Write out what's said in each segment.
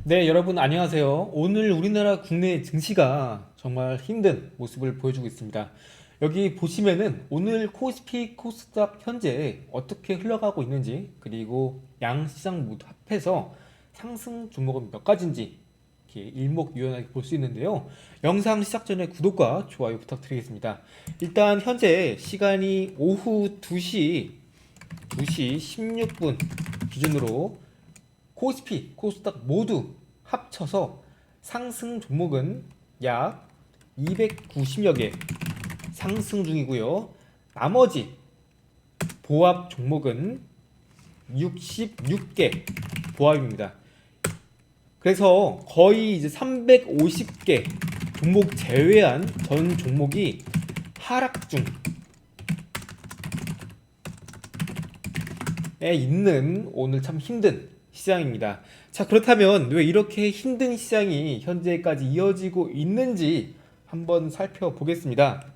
네, 여러분 안녕하세요. 오늘 우리나라 국내 증시가 정말 힘든 모습을 보여주고 있습니다. 여기 보시면은 오늘 코스피, 코스닥 현재 어떻게 흘러가고 있는지, 그리고 양 시장 모두 합해서 상승 종목은 몇 가지인지 이렇게 일목요연하게 볼 수 있는데요. 영상 시작 전에 구독과 좋아요 부탁드리겠습니다. 일단 현재 시간이 오후 2시 16분 기준으로 코스피, 코스닥 모두 합쳐서 상승 종목은 약 290여 개 상승 중이고요. 나머지 보합 종목은 66개 보합입니다. 그래서 거의 이제 350개 종목 제외한 전 종목이 하락 중에 있는 오늘 참 힘든 시장입니다. 자, 그렇다면 왜 이렇게 힘든 시장이 현재까지 이어지고 있는지 한번 살펴보겠습니다.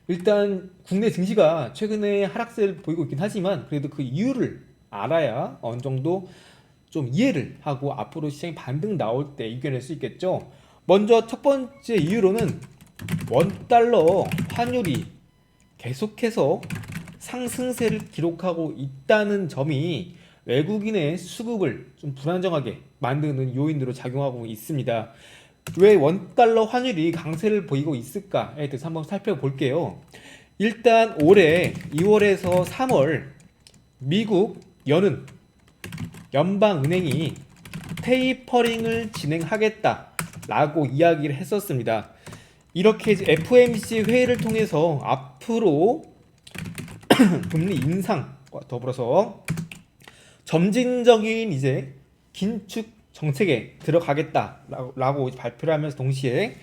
일단 국내 증시가 최근에 하락세를 보이고 있긴 하지만 그래도 그 이유를 알아야 어느 정도 좀 이해를 하고 앞으로 시장이 반등 나올 때 이겨낼 수 있겠죠. 먼저 첫 번째 이유로는 원달러 환율이 계속해서 상승세를 기록하고 있다는 점이 외국인의 수급을 좀 불안정하게 만드는 요인으로 작용하고 있습니다. 왜 원달러 환율이 강세를 보이고 있을까에 대해서 한번 살펴볼게요. 일단 올해 2월에서 3월 미국 연방은행이 테이퍼링을 진행하겠다라고 이야기를 했었습니다. 이렇게 FOMC 회의를 통해서 앞으로 금리 인상과 더불어서 점진적인 이제 긴축 정책에 들어가겠다라고 발표를 하면서 동시에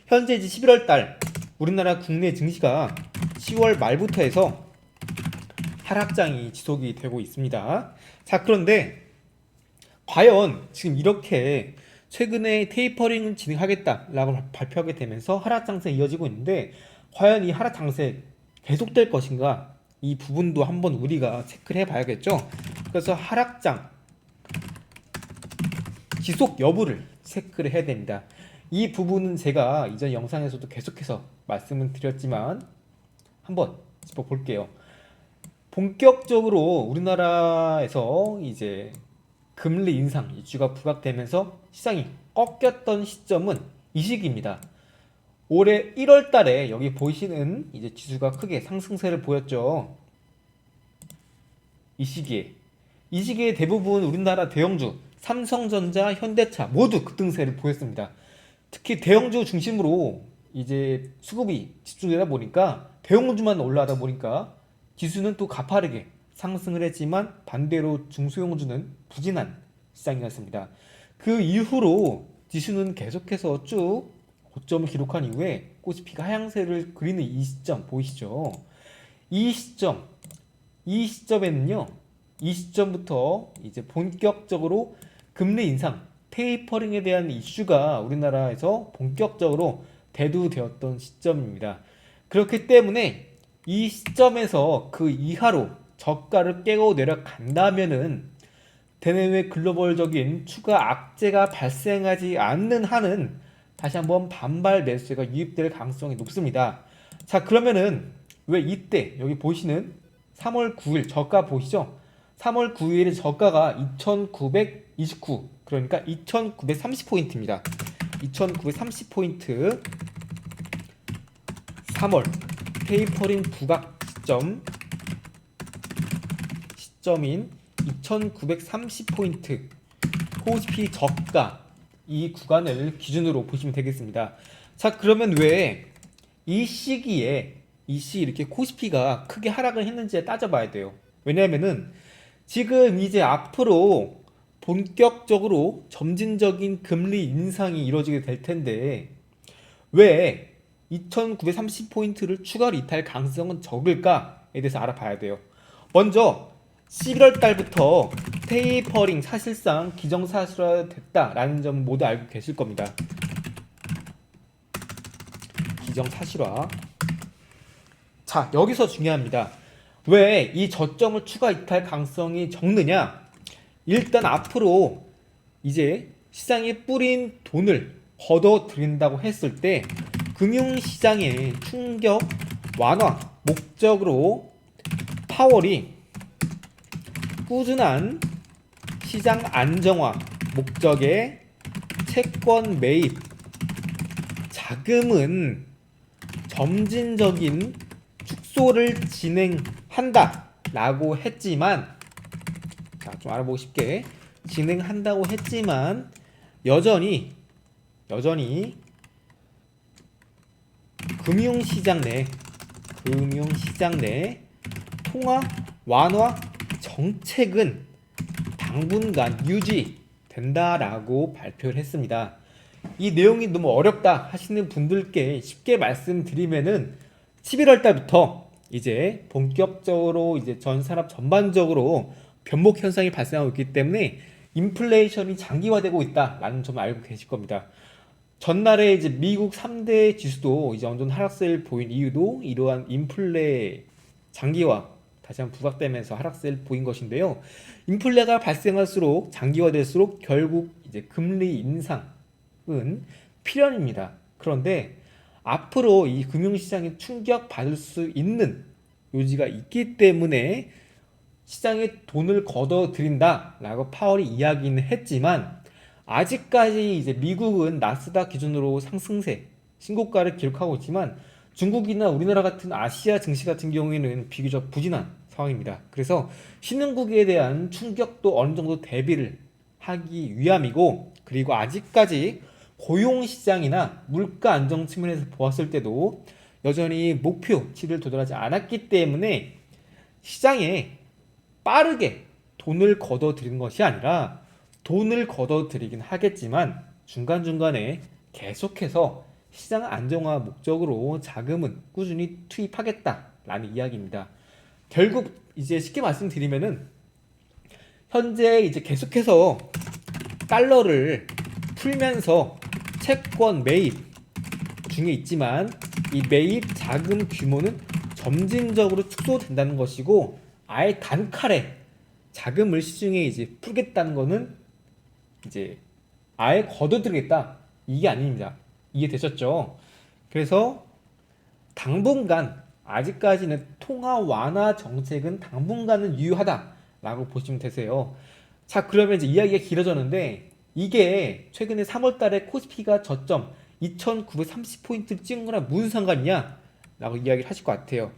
현재 이제 11월 달 우리나라 국내 증시가 10월 말부터 해서 하락장이 지속이 되고 있습니다. 자, 그런데 과연 지금 이렇게 최근에 테이퍼링을 진행하겠다라고 발표하게 되면서 하락 장세 이어지고 있는데 과연 이 하락 장세 계속될 것인가? 이 부분도 한번 우리가 체크를 해봐야겠죠. 그래서 하락장 지속 여부를 체크를 해야 됩니다. 이 부분은 제가 이전 영상에서도 계속해서 말씀을 드렸지만 한번 짚어볼게요. 본격적으로 우리나라에서 이제 금리 인상 이슈가 부각되면서 시장이 꺾였던 시점은 이 시기입니다. 올해 1월 달에 여기 보이시는 이제 지수가 크게 상승세를 보였죠. 이 시기에 대부분 우리나라 대형주 삼성전자, 현대차 모두 급등세를 보였습니다. 특히 대형주 중심으로 이제 수급이 집중되다 보니까 대형주만 올라가다 보니까 지수는 또 가파르게 상승을 했지만 반대로 중소형주는 부진한 시장이었습니다. 그 이후로 지수는 계속해서 쭉 고점을 기록한 이후에 코스피가 하향세를 그리는 이 시점 보이시죠? 이 시점, 이 시점에는요, 이 시점부터 이제 본격적으로 금리 인상, 테이퍼링에 대한 이슈가 우리나라에서 본격적으로 대두되었던 시점입니다. 그렇기 때문에 이 시점에서 그 이하로 저가를 깨고 내려간다면은 대내외 글로벌적인 추가 악재가 발생하지 않는 한은 다시 한번 반발 매수세가 유입될 가능성이 높습니다. 자, 그러면은 왜 이때 여기 보시는 3월 9일 저가 보시죠? 3월 9일의 저가가 2929, 그러니까 2930포인트입니다. 2930포인트 3월 테이퍼링 부각 시점인 2930포인트 코스피 저가 이 구간을 기준으로 보시면 되겠습니다. 자, 그러면 왜 이 시기에 이렇게 코스피가 크게 하락을 했는지 따져봐야 돼요. 왜냐하면은 지금 이제 앞으로 본격적으로 점진적인 금리 인상이 이루어지게 될 텐데 왜 2930포인트를 추가로 이탈 가능성은 적을까에 대해서 알아봐야 돼요. 먼저 11월 달부터 테이퍼링 사실상 기정사실화 됐다라는 점 모두 알고 계실 겁니다. 기정사실화. 자, 여기서 중요합니다. 왜 이 저점을 추가 이탈 가능성이 적느냐? 일단 앞으로 이제 시장에 뿌린 돈을 걷어들인다고 했을 때 금융시장의 충격 완화 목적으로 파월이 꾸준한 시장 안정화 목적의 채권 매입 자금은 점진적인 축소를 진행한다 라고 했지만, 자, 좀 알아보고 싶게 진행한다고 했지만 여전히 금융시장 내 통화 완화 정책은 당분간 유지된다라고 발표를 했습니다. 이 내용이 너무 어렵다 하시는 분들께 쉽게 말씀드리면은 11월 달부터 이제 본격적으로 이제 전 산업 전반적으로 변목 현상이 발생하고 있기 때문에 인플레이션이 장기화되고 있다라는 점 알고 계실 겁니다. 전날에 이제 미국 3대 지수도 이제 완전 하락세를 보인 이유도 이러한 인플레 장기화 다시 한번 부각되면서 하락세를 보인 것인데요. 인플레가 발생할수록 장기화될수록 결국 이제 금리 인상은 필연입니다. 그런데 앞으로 이 금융시장에 충격 받을 수 있는 요지가 있기 때문에 시장에 돈을 걷어들인다라고 파월이 이야기는 했지만, 아직까지 이제 미국은 나스닥 기준으로 상승세 신고가를 기록하고 있지만 중국이나 우리나라 같은 아시아 증시 같은 경우에는 비교적 부진한 상황입니다. 그래서 신흥국에 대한 충격도 어느 정도 대비를 하기 위함이고, 그리고 아직까지 고용시장이나 물가 안정 측면에서 보았을 때도 여전히 목표치를 도달하지 않았기 때문에 시장에 빠르게 돈을 걷어들이는 것이 아니라, 돈을 걷어들이긴 하겠지만 중간중간에 계속해서 시장 안정화 목적으로 자금은 꾸준히 투입하겠다라는 이야기입니다. 결국 이제 쉽게 말씀드리면은 현재 이제 계속해서 달러를 풀면서 채권 매입 중에 있지만 이 매입 자금 규모는 점진적으로 축소된다는 것이고, 아예 단칼에 자금을 시중에 이제 풀겠다는 것은 이제 아예 걷어들이겠다 이게 아닙니다. 이해되셨죠? 그래서 당분간 아직까지는 통화 완화 정책은 당분간은 유효하다라고 보시면 되세요. 자, 그러면 이제 이야기가 길어졌는데, 이게 최근에 3월 달에 코스피가 저점 2930포인트를 찍은 거랑 무슨 상관이냐 라고 이야기를 하실 것 같아요.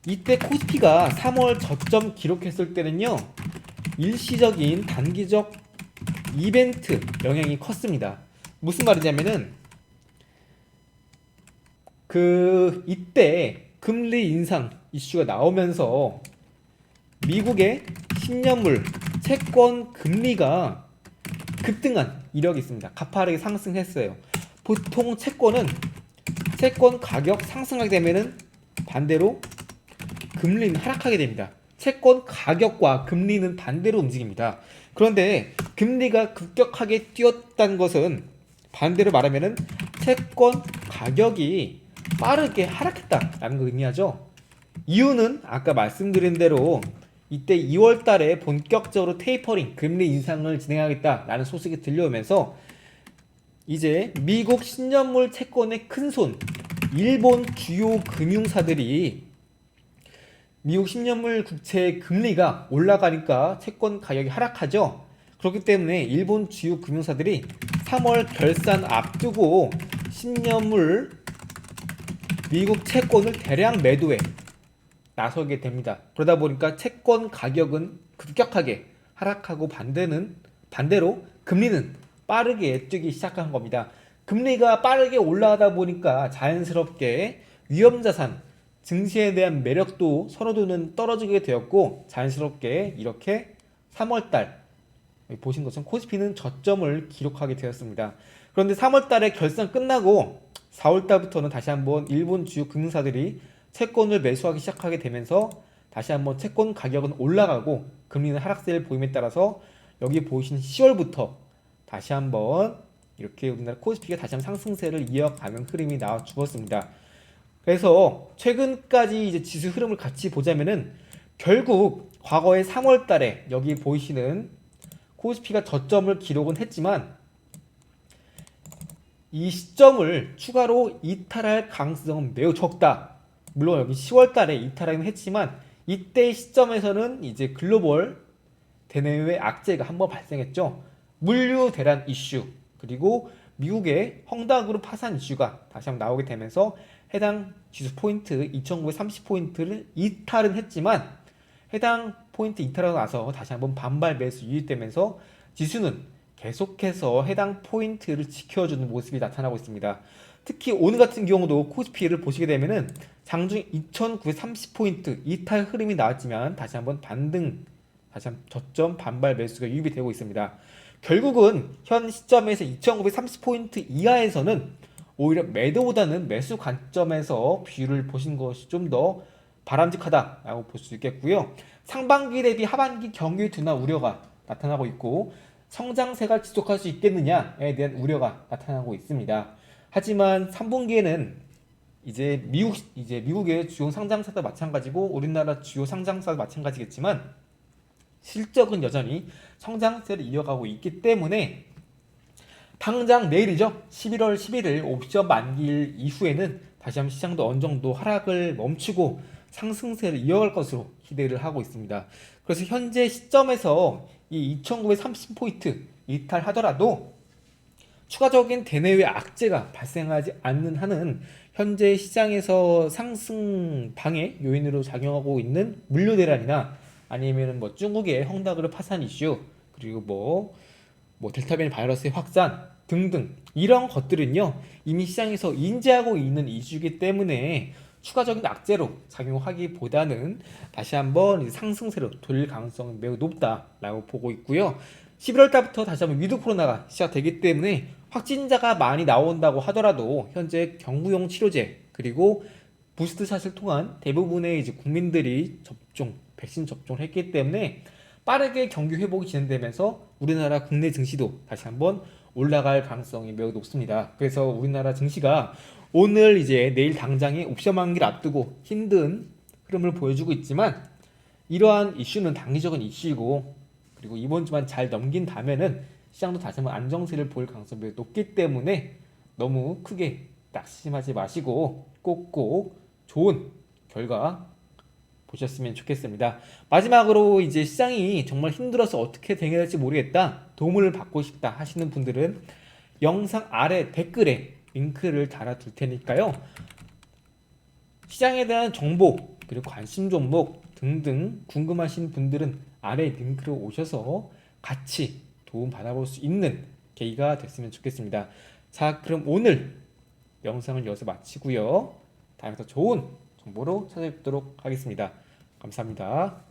이때 코스피가 3월 저점 기록했을 때는요, 일시적인 단기적 이벤트 영향이 컸습니다. 무슨 말이냐면은 이때 금리 인상 이슈가 나오면서 미국의 10년물 채권 금리가 급등한 이력이 있습니다. 가파르게 상승했어요. 보통 채권 가격 상승하게 되면은 반대로 금리는 하락하게 됩니다. 채권 가격과 금리는 반대로 움직입니다. 그런데 금리가 급격하게 뛰었다는 것은 반대로 말하면은 채권 가격이 빠르게 하락했다라는 걸 의미하죠. 이유는 아까 말씀드린 대로 이때 2월 달에 본격적으로 테이퍼링 금리 인상을 진행하겠다라는 소식이 들려오면서 이제 미국 10년물 채권의 큰손 일본 주요 금융사들이 미국 10년물 국채 금리가 올라가니까 채권 가격이 하락하죠. 그렇기 때문에 일본 주요 금융사들이 3월 결산 앞두고 10년물 미국 채권을 대량 매도에 나서게 됩니다. 그러다 보니까 채권 가격은 급격하게 하락하고 반대로 금리는 빠르게 뛰기 시작한 겁니다. 금리가 빠르게 올라가다 보니까 자연스럽게 위험자산 증시에 대한 매력도 선호도는 떨어지게 되었고, 자연스럽게 이렇게 3월달 보신 것처럼 코스피는 저점을 기록하게 되었습니다. 그런데 3월달에 결산 끝나고 4월달부터는 다시 한번 일본 주요 금융사들이 채권을 매수하기 시작하게 되면서 다시 한번 채권 가격은 올라가고 금리는 하락세를 보임에 따라서 여기 보이시는 10월부터 다시 한번 이렇게 우리나라 코스피가 다시 한번 상승세를 이어가는 흐름이 나와 주었습니다. 그래서 최근까지 이제 지수 흐름을 같이 보자면은 결국 과거의 3월 달에 여기 보이시는 코스피가 저점을 기록은 했지만 이 시점을 추가로 이탈할 가능성은 매우 적다. 물론 여기 10월 달에 이탈하긴 했지만 이때 시점에서는 이제 글로벌 대내외 악재가 한번 발생했죠. 물류 대란 이슈 그리고 미국의 헝다그룹 파산 이슈가 다시 한번 나오게 되면서 해당 지수 포인트 2930포인트를 이탈은 했지만 해당 포인트 이탈하고 나서 다시 한번 반발 매수 유입되면서 지수는 계속해서 해당 포인트를 지켜주는 모습이 나타나고 있습니다. 특히 오늘 같은 경우도 코스피를 보시게 되면은 장중 2930포인트 이탈 흐름이 나왔지만 다시 한번 반등, 다시 한번 저점 반발 매수가 유입이 되고 있습니다. 결국은 현 시점에서 2930포인트 이하에서는 오히려 매도보다는 매수 관점에서 비율을 보신 것이 좀 더 바람직하다라고 볼 수 있겠고요. 상반기 대비 하반기 경기 둔화 우려가 나타나고 있고 성장세가 지속할 수 있겠느냐에 대한 우려가 나타나고 있습니다. 하지만 3분기에는 이제 미국의 주요 상장사도 마찬가지고 우리나라 주요 상장사도 마찬가지겠지만 실적은 여전히 성장세를 이어가고 있기 때문에 당장 내일이죠. 11월 11일 옵션 만기일 이후에는 다시 한번 시장도 어느 정도 하락을 멈추고 상승세를 이어갈 것으로 기대를 하고 있습니다. 그래서 현재 시점에서 이 2930포인트 이탈하더라도 추가적인 대내외 악재가 발생하지 않는 한은 현재 시장에서 상승 방해 요인으로 작용하고 있는 물류 대란이나 아니면은 뭐 중국의 헝다그룹 파산 이슈 그리고 뭐 델타 변이 바이러스의 확산 등등 이런 것들은요 이미 시장에서 인지하고 있는 이슈이기 때문에 추가적인 악재로 작용하기보다는 다시 한번 상승세로 돌릴 가능성은 매우 높다라고 보고 있고요. 11월 달부터 다시 한번 위드 코로나가 시작되기 때문에 확진자가 많이 나온다고 하더라도 현재 경구용 치료제 그리고 부스트샷을 통한 대부분의 이제 국민들이 백신 접종을 했기 때문에 빠르게 경기 회복이 진행되면서 우리나라 국내 증시도 다시 한번 올라갈 가능성이 매우 높습니다. 그래서 우리나라 증시가 오늘 이제 내일 당장에 옵션 만기를 앞두고 힘든 흐름을 보여주고 있지만 이러한 이슈는 단기적인 이슈이고 그리고 이번 주만 잘 넘긴다면은 시장도 다시 한번 안정세를 보일 가능성이 매우 높기 때문에 너무 크게 낙심하지 마시고 꼭꼭 좋은 결과 보셨으면 좋겠습니다. 마지막으로 이제 시장이 정말 힘들어서 어떻게 대응해야 될지 모르겠다, 도움을 받고 싶다 하시는 분들은 영상 아래 댓글에 링크를 달아둘 테니까요. 시장에 대한 정보 그리고 관심 종목 등등 궁금하신 분들은 아래 링크로 오셔서 같이 도움 받아볼 수 있는 계기가 됐으면 좋겠습니다. 자, 그럼 오늘 영상을 여기서 마치고요. 다음에 더 좋은 정보로 찾아뵙도록 하겠습니다. 감사합니다.